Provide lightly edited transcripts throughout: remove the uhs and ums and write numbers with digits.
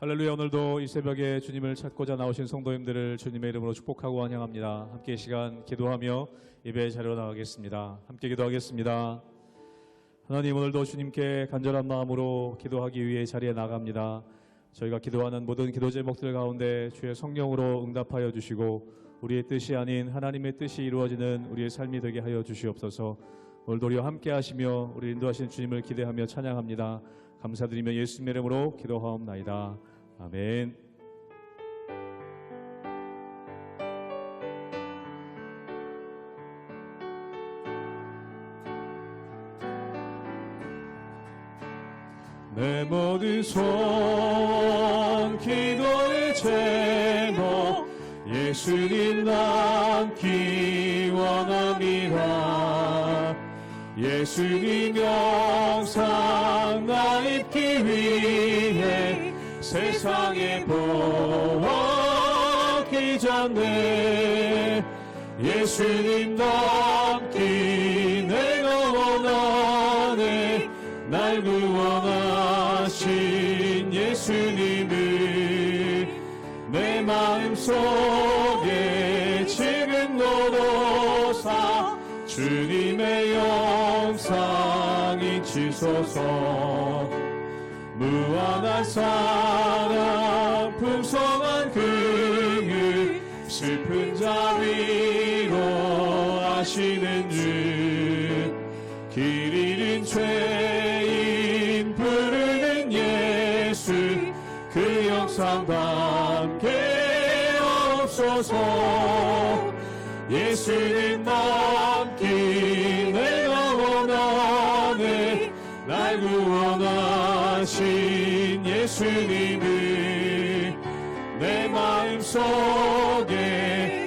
할렐루야. 오늘도 이 새벽에 주님을 찾고자 나오신 성도님들을 주님의 이름으로 축복하고 환영합니다. 함께 이 시간 기도하며 예배 자리로 나가겠습니다. 함께 기도하겠습니다. 하나님, 오늘도 주님께 간절한 마음으로 기도하기 위해 자리에 나갑니다. 저희가 기도하는 모든 기도 제목들 가운데 주의 성령으로 응답하여 주시고 우리의 뜻이 아닌 하나님의 뜻이 이루어지는 우리의 삶이 되게 하여 주시옵소서. 오늘도 우리와 함께 하시며 우리 인도하시는 주님을 기대하며 찬양합니다. 감사드리며 예수님의 이름으로 기도하옵나이다. 아멘. 내 모든 소원 기도의 제목 예수님 남기 원합니다. 예수님 영상 나 입기 위해 세상에 보았기 전에 예수님 닮기 내가 원하네. 날 구원하신 예수님을 내 마음속에 지금 너로사 주님의 영상 잊히소서. 무한한 사랑 풍성한 긍휼 슬픈 자 위로하시는 주 길 잃은 죄인 부르는 예수 그 영상 담게 없소서. 예수님 남기 내가 원하네. 날 구원하신 예수님을 내 마음속에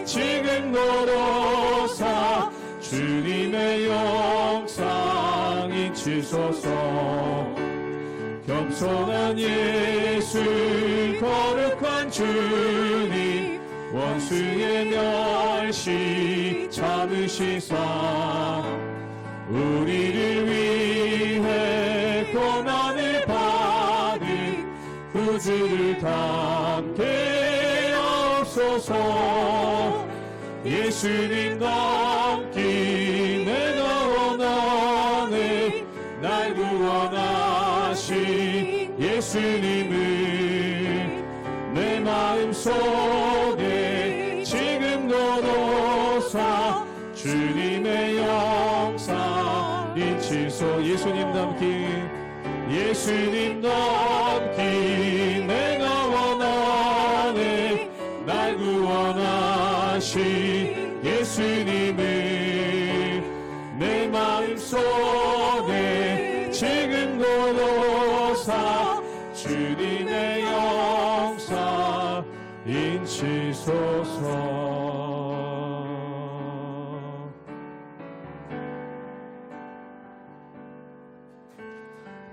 지금 너로사 주님의 영상 잊히소서. 겸손한 예수 거룩한 주님 원수의 멸시 참으시사 우리를 위해 고난을 받은 구주를 담게 없소서. 예수님 닮기 내가 원하네. 날 구원하신 예수님을 내 마음속에 지금 너로사 주님의 영상 잊히소. 예수님 닮기 예수님 닮기 내가 원하네. 날 구원하신 예수님을 내 마음속에 지금 너로사 주님의 영상 잊히소서.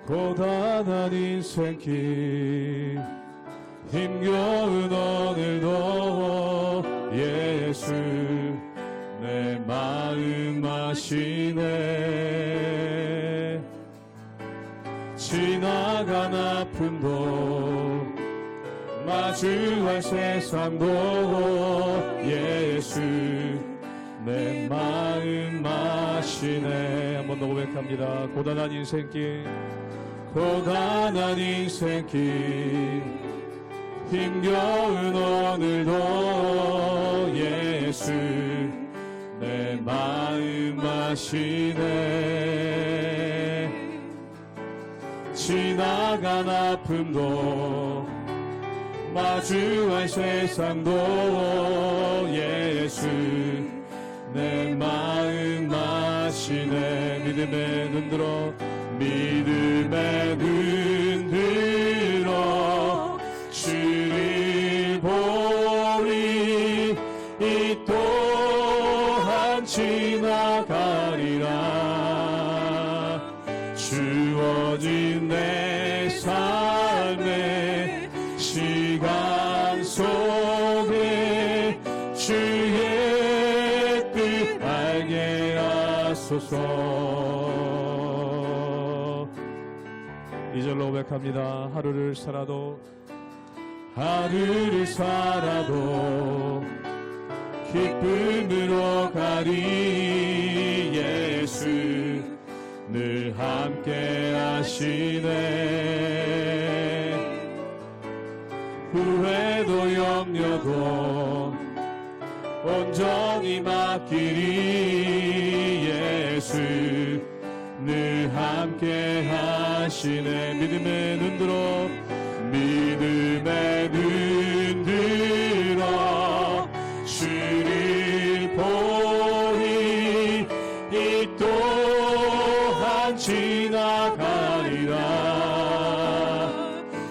고단한 인생길 힘겨운 오늘도 예수 내 마음 아시네. 지나간 아픔도 마주할 세상도 예수 내 마음 아시네. 한 번 더 고백합니다. 고단한 인생길 고단한 인생길 힘겨운 오늘도 예수 내 마음 아시네. 지나간 아픔도 마주할 세상도 예수 내 마음 아시네. 믿음의 눈 들어 믿음의 눈 들어 주를 보리. 이 또한 지나가리라. 주어진 내 삶의 시간 속에 주의 뜻 알게 하소서. 2절로 고백합니다. 하루를 살아도 하루를 살아도 기쁨으로 가리. 예수 늘 함께 하시네. 후회도 염려도 온전히 맡기리. 예수 늘 함께 하시네. 믿음의 눈 들어, 믿음의 눈 들어 주를 보리. 이 또한 지나가리라.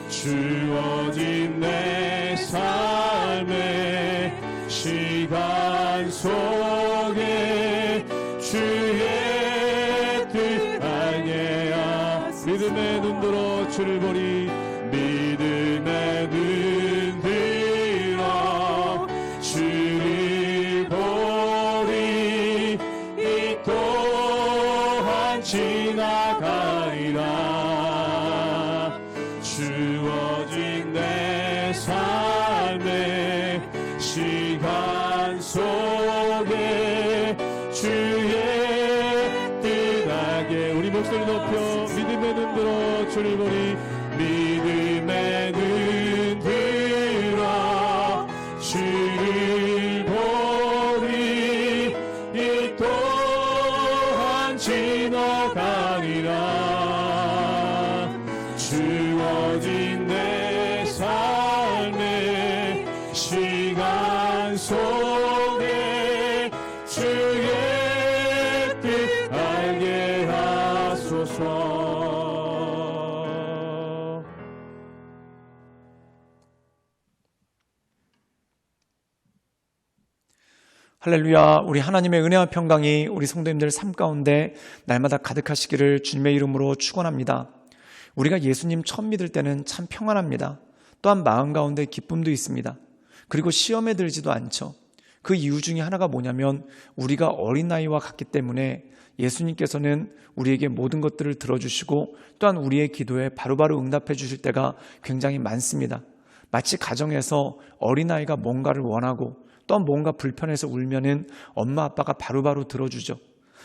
주어진 내 삶의 시간 속에 주의 뜻 알게 하. 믿음의 눈 들어 주를 보리. 믿음의 눈 들어 주를 보리. 이 또한 지나가리라. 주어진 내 삶의 시간 속에 주의 뜻 알게. 우리 목소리 높여 믿음의 눈 들어 주를 보리. 믿음의 눈 들어 주를 보리. 이 또한 지나가리라. 주어진 내 삶의 시간 속에 주의 뜻 알게 하소서. 할렐루야. 우리 하나님의 은혜와 평강이 우리 성도님들 삶 가운데 날마다 가득하시기를 주님의 이름으로 축원합니다. 우리가 예수님 처음 믿을 때는 참 평안합니다. 또한 마음 가운데 기쁨도 있습니다. 그리고 시험에 들지도 않죠. 그 이유 중에 하나가 뭐냐면 우리가 어린 나이와 같기 때문에 예수님께서는 우리에게 모든 것들을 들어주시고 또한 우리의 기도에 바로바로 응답해 주실 때가 굉장히 많습니다. 마치 가정에서 어린아이가 뭔가를 원하고 또 뭔가 불편해서 울면은 엄마 아빠가 바로바로 들어주죠.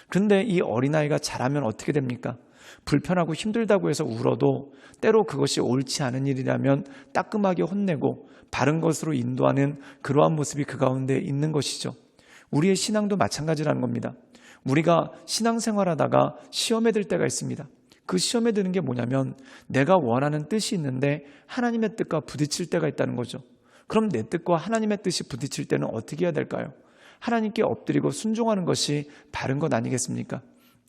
그런데 이 어린아이가 자라면 어떻게 됩니까? 불편하고 힘들다고 해서 울어도 때로 그것이 옳지 않은 일이라면 따끔하게 혼내고 바른 것으로 인도하는 그러한 모습이 그 가운데 있는 것이죠. 우리의 신앙도 마찬가지라는 겁니다. 우리가 신앙생활하다가 시험에 들 때가 있습니다. 그 시험에 드는 게 뭐냐면 내가 원하는 뜻이 있는데 하나님의 뜻과 부딪힐 때가 있다는 거죠. 그럼 내 뜻과 하나님의 뜻이 부딪힐 때는 어떻게 해야 될까요? 하나님께 엎드리고 순종하는 것이 바른 것 아니겠습니까?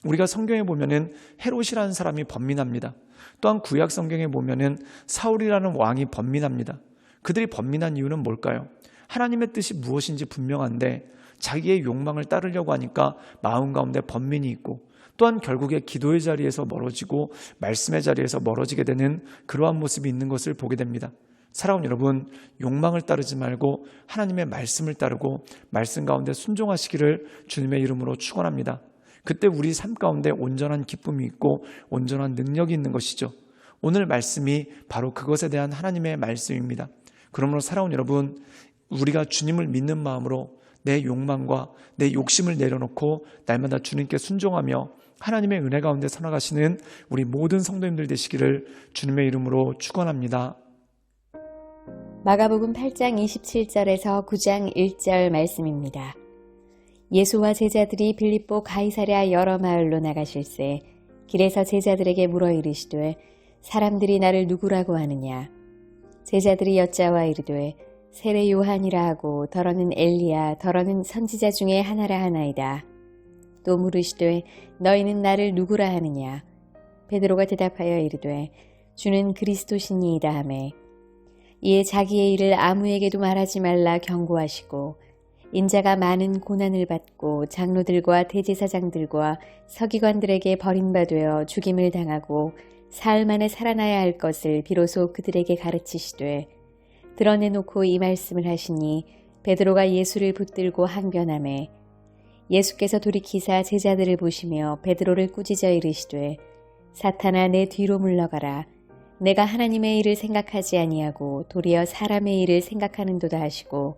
우리가 성경에 보면은 헤롯이라는 사람이 번민합니다. 또한 구약 성경에 보면은 사울이라는 왕이 번민합니다. 그들이 번민한 이유는 뭘까요? 하나님의 뜻이 무엇인지 분명한데 자기의 욕망을 따르려고 하니까 마음 가운데 번민이 있고 또한 결국에 기도의 자리에서 멀어지고 말씀의 자리에서 멀어지게 되는 그러한 모습이 있는 것을 보게 됩니다. 사랑하는 여러분, 욕망을 따르지 말고 하나님의 말씀을 따르고 말씀 가운데 순종하시기를 주님의 이름으로 축원합니다. 그때 우리 삶 가운데 온전한 기쁨이 있고 온전한 능력이 있는 것이죠. 오늘 말씀이 바로 그것에 대한 하나님의 말씀입니다. 그러므로 사랑하는 여러분, 우리가 주님을 믿는 마음으로 내 욕망과 내 욕심을 내려놓고 날마다 주님께 순종하며 하나님의 은혜 가운데 살아가시는 우리 모든 성도님들 되시기를 주님의 이름으로 축원합니다. 마가복음 8장 27절에서 9장 1절 말씀입니다. 예수와 제자들이 빌립보 가이사랴 여러 마을로 나가실새 길에서 제자들에게 물어 이르시되 사람들이 나를 누구라고 하느냐? 제자들이 여짜와 이르되 세례 요한이라 하고 더러는 엘리야 더러는 선지자 중에 하나라 하나이다. 또 물으시되 너희는 나를 누구라 하느냐? 베드로가 대답하여 이르되 주는 그리스도시니이다 하매 이에 자기의 일을 아무에게도 말하지 말라 경고하시고 인자가 많은 고난을 받고 장로들과 대제사장들과 서기관들에게 버림받아 죽임을 당하고 사흘 만에 살아나야 할 것을 비로소 그들에게 가르치시되 드러내놓고 이 말씀을 하시니 베드로가 예수를 붙들고 항변하매 예수께서 돌이키사 제자들을 보시며 베드로를 꾸짖어 이르시되 사탄아 내 뒤로 물러가라 내가 하나님의 일을 생각하지 아니하고 도리어 사람의 일을 생각하는도다 하시고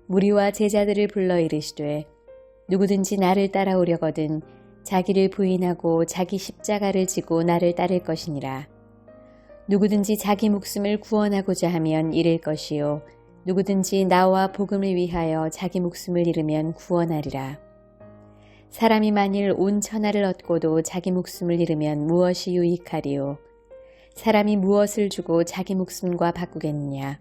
무리와 제자들을 불러 이르시되 누구든지 나를 따라오려거든 자기를 부인하고 자기 십자가를 지고 나를 따를 것이니라. 누구든지 자기 목숨을 구원하고자 하면 잃을 것이요 누구든지 나와 복음을 위하여 자기 목숨을 잃으면 구원하리라. 사람이 만일 온 천하를 얻고도 자기 목숨을 잃으면 무엇이 유익하리요? 사람이 무엇을 주고 자기 목숨과 바꾸겠느냐?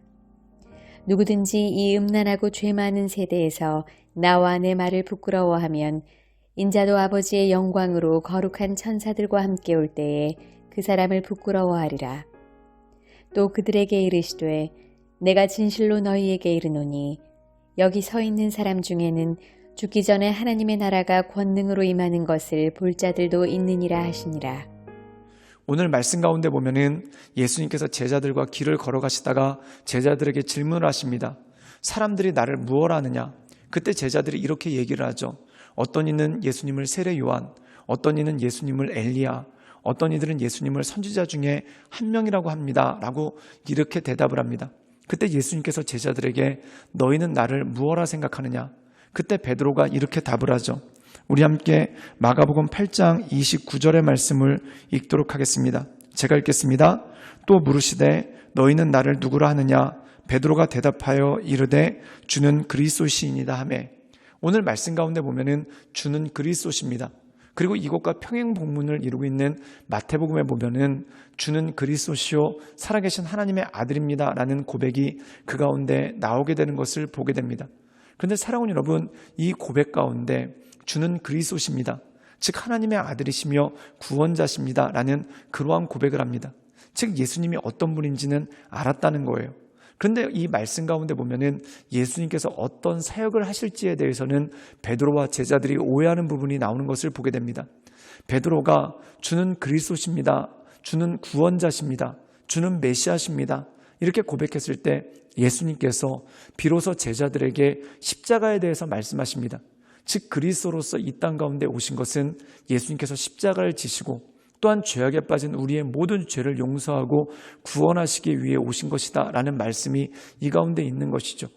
누구든지 이 음란하고 죄 많은 세대에서 나와 내 말을 부끄러워하면 인자도 아버지의 영광으로 거룩한 천사들과 함께 올 때에 그 사람을 부끄러워하리라. 또 그들에게 이르시되 내가 진실로 너희에게 이르노니 여기 서 있는 사람 중에는 죽기 전에 하나님의 나라가 권능으로 임하는 것을 볼 자들도 있느니라 하시니라. 오늘 말씀 가운데 보면은 예수님께서 제자들과 길을 걸어가시다가 제자들에게 질문을 하십니다. 사람들이 나를 무엇라 하느냐? 그때 제자들이 이렇게 얘기를 하죠. 어떤 이는 예수님을 세례 요한, 어떤 이는 예수님을 엘리야, 어떤 이들은 예수님을 선지자 중에 한 명이라고 합니다. 라고 이렇게 대답을 합니다. 그때 예수님께서 제자들에게 너희는 나를 무엇라 생각하느냐? 그때 베드로가 이렇게 답을 하죠. 우리 함께 마가복음 8장 29절의 말씀을 읽도록 하겠습니다. 제가 읽겠습니다. 또 물으시되 너희는 나를 누구라 하느냐? 베드로가 대답하여 이르되 주는 그리스도시이니이다 하매. 오늘 말씀 가운데 보면은 주는 그리스도십니다. 그리고 이곳과 평행 복문을 이루고 있는 마태복음에 보면은 주는 그리스도시요 살아계신 하나님의 아들입니다 라는 고백이 그 가운데 나오게 되는 것을 보게 됩니다. 그런데 사랑하는 여러분, 이 고백 가운데 주는 그리스도십니다. 즉 하나님의 아들이시며 구원자십니다 라는 그러한 고백을 합니다. 즉 예수님이 어떤 분인지는 알았다는 거예요. 그런데 이 말씀 가운데 보면은 예수님께서 어떤 사역을 하실지에 대해서는 베드로와 제자들이 오해하는 부분이 나오는 것을 보게 됩니다. 베드로가 주는 그리스도십니다. 주는 구원자십니다. 주는 메시아십니다. 이렇게 고백했을 때 예수님께서 비로소 제자들에게 십자가에 대해서 말씀하십니다. 즉 그리스도로서 이 땅 가운데 오신 것은 예수님께서 십자가를 지시고 또한 죄악에 빠진 우리의 모든 죄를 용서하고 구원하시기 위해 오신 것이다 라는 말씀이 이 가운데 있는 것이죠.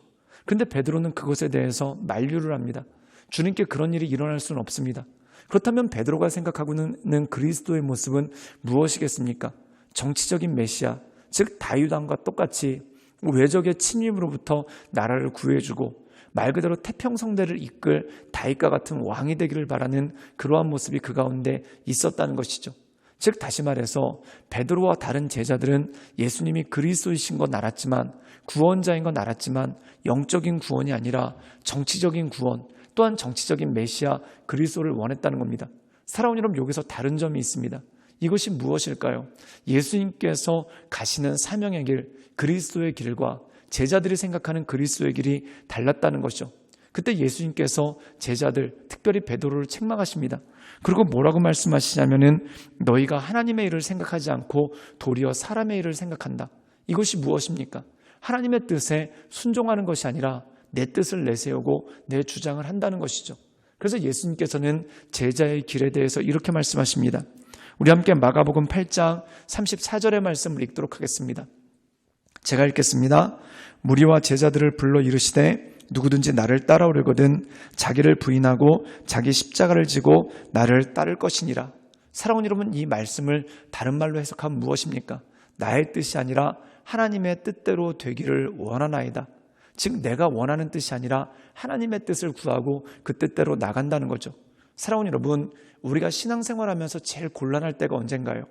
그런데 베드로는 그것에 대해서 만류를 합니다. 주님께 그런 일이 일어날 수는 없습니다. 그렇다면 베드로가 생각하고 있는 그리스도의 모습은 무엇이겠습니까? 정치적인 메시아, 즉 다윗 왕과 똑같이 외적의 침입으로부터 나라를 구해주고 말 그대로 태평성대를 이끌 다윗과 같은 왕이 되기를 바라는 그러한 모습이 그 가운데 있었다는 것이죠. 즉 다시 말해서 베드로와 다른 제자들은 예수님이 그리스도이신 건 알았지만 구원자인 건 알았지만 영적인 구원이 아니라 정치적인 구원 또한 정치적인 메시아 그리스도를 원했다는 겁니다. 사랑하는 여러분, 여기서 다른 점이 있습니다. 이것이 무엇일까요? 예수님께서 가시는 사명의 길, 그리스도의 길과 제자들이 생각하는 그리스도의 길이 달랐다는 것이죠. 그때 예수님께서 제자들, 특별히 베드로를 책망하십니다. 그리고 뭐라고 말씀하시냐면은 너희가 하나님의 일을 생각하지 않고 도리어 사람의 일을 생각한다. 이것이 무엇입니까? 하나님의 뜻에 순종하는 것이 아니라 내 뜻을 내세우고 내 주장을 한다는 것이죠. 그래서 예수님께서는 제자의 길에 대해서 이렇게 말씀하십니다. 우리 함께 마가복음 8장 34절의 말씀을 읽도록 하겠습니다. 제가 읽겠습니다. 무리와 제자들을 불러 이르시되 누구든지 나를 따라오려거든 자기를 부인하고 자기 십자가를 지고 나를 따를 것이니라. 사랑하는 여러분, 이 말씀을 다른 말로 해석하면 무엇입니까? 나의 뜻이 아니라 하나님의 뜻대로 되기를 원하나이다. 즉 내가 원하는 뜻이 아니라 하나님의 뜻을 구하고 그 뜻대로 나간다는 거죠. 사랑하는 여러분, 우리가 신앙생활하면서 제일 곤란할 때가 언젠가요?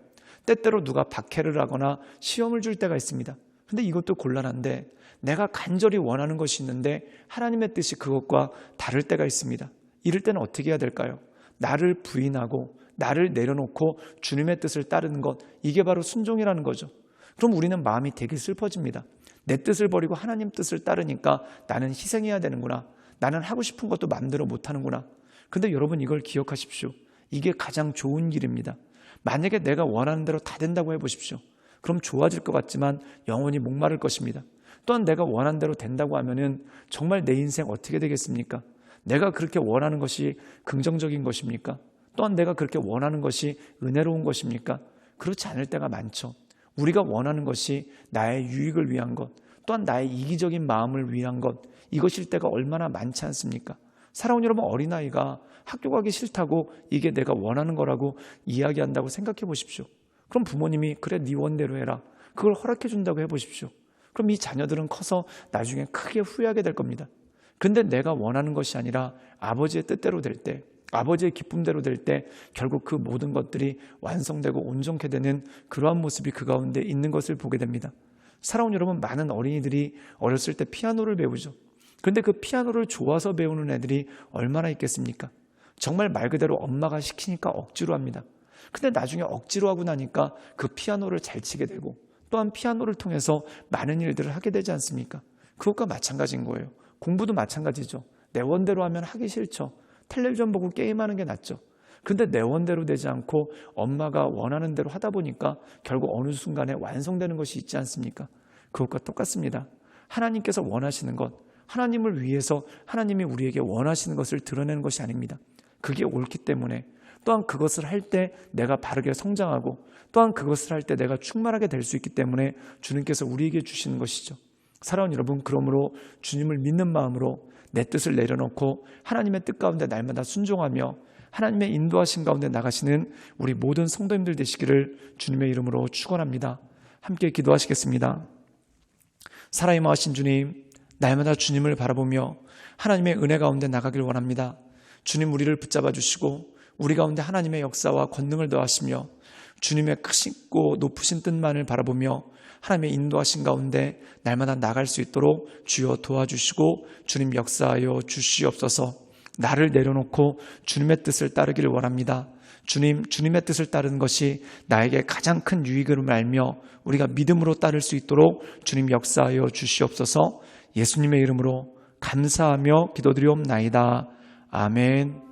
때때로 누가 박해를 하거나 시험을 줄 때가 있습니다. 근데 이것도 곤란한데 내가 간절히 원하는 것이 있는데 하나님의 뜻이 그것과 다를 때가 있습니다. 이럴 때는 어떻게 해야 될까요? 나를 부인하고 나를 내려놓고 주님의 뜻을 따르는 것, 이게 바로 순종이라는 거죠. 그럼 우리는 마음이 되게 슬퍼집니다. 내 뜻을 버리고 하나님 뜻을 따르니까 나는 희생해야 되는구나. 나는 하고 싶은 것도 마음대로 못하는구나. 근데 여러분 이걸 기억하십시오. 이게 가장 좋은 길입니다. 만약에 내가 원하는 대로 다 된다고 해보십시오. 그럼 좋아질 것 같지만 영원히 목마를 것입니다. 또한 내가 원하는 대로 된다고 하면은 정말 내 인생 어떻게 되겠습니까? 내가 그렇게 원하는 것이 긍정적인 것입니까? 또한 내가 그렇게 원하는 것이 은혜로운 것입니까? 그렇지 않을 때가 많죠. 우리가 원하는 것이 나의 유익을 위한 것, 또한 나의 이기적인 마음을 위한 것, 이것일 때가 얼마나 많지 않습니까? 사랑하는 여러분, 어린아이가 학교 가기 싫다고 이게 내가 원하는 거라고 이야기한다고 생각해 보십시오. 그럼 부모님이 그래 네 원대로 해라, 그걸 허락해 준다고 해보십시오. 그럼 이 자녀들은 커서 나중에 크게 후회하게 될 겁니다. 근데 내가 원하는 것이 아니라 아버지의 뜻대로 될 때, 아버지의 기쁨대로 될 때 결국 그 모든 것들이 완성되고 온전케 되는 그러한 모습이 그 가운데 있는 것을 보게 됩니다. 사랑하는 여러분, 많은 어린이들이 어렸을 때 피아노를 배우죠. 그런데 그 피아노를 좋아서 배우는 애들이 얼마나 있겠습니까? 정말 말 그대로 엄마가 시키니까 억지로 합니다. 근데 나중에 억지로 하고 나니까 그 피아노를 잘 치게 되고, 또한 피아노를 통해서 많은 일들을 하게 되지 않습니까? 그것과 마찬가지인 거예요. 공부도 마찬가지죠. 내 원대로 하면 하기 싫죠. 텔레비전 보고 게임하는 게 낫죠. 근데 내 원대로 되지 않고 엄마가 원하는 대로 하다 보니까 결국 어느 순간에 완성되는 것이 있지 않습니까? 그것과 똑같습니다. 하나님께서 원하시는 것, 하나님을 위해서 하나님이 우리에게 원하시는 것을 드러내는 것이 아닙니다. 그게 옳기 때문에, 또한 그것을 할 때 내가 바르게 성장하고, 또한 그것을 할 때 내가 충만하게 될 수 있기 때문에 주님께서 우리에게 주시는 것이죠. 사랑하는 여러분, 그러므로 주님을 믿는 마음으로 내 뜻을 내려놓고 하나님의 뜻 가운데 날마다 순종하며 하나님의 인도하신 가운데 나가시는 우리 모든 성도님들 되시기를 주님의 이름으로 축원합니다. 함께 기도하시겠습니다. 살아임하신 주님, 날마다 주님을 바라보며 하나님의 은혜 가운데 나가길 원합니다. 주님, 우리를 붙잡아 주시고 우리 가운데 하나님의 역사와 권능을 더하시며 주님의 크시고 높으신 뜻만을 바라보며 하나님의 인도하신 가운데 날마다 나갈 수 있도록 주여 도와주시고 주님 역사하여 주시옵소서. 나를 내려놓고 주님의 뜻을 따르기를 원합니다. 주님, 주님의 뜻을 따르는 것이 나에게 가장 큰 유익을 알며 우리가 믿음으로 따를 수 있도록 주님 역사하여 주시옵소서. 예수님의 이름으로 감사하며 기도드리옵나이다. 아멘.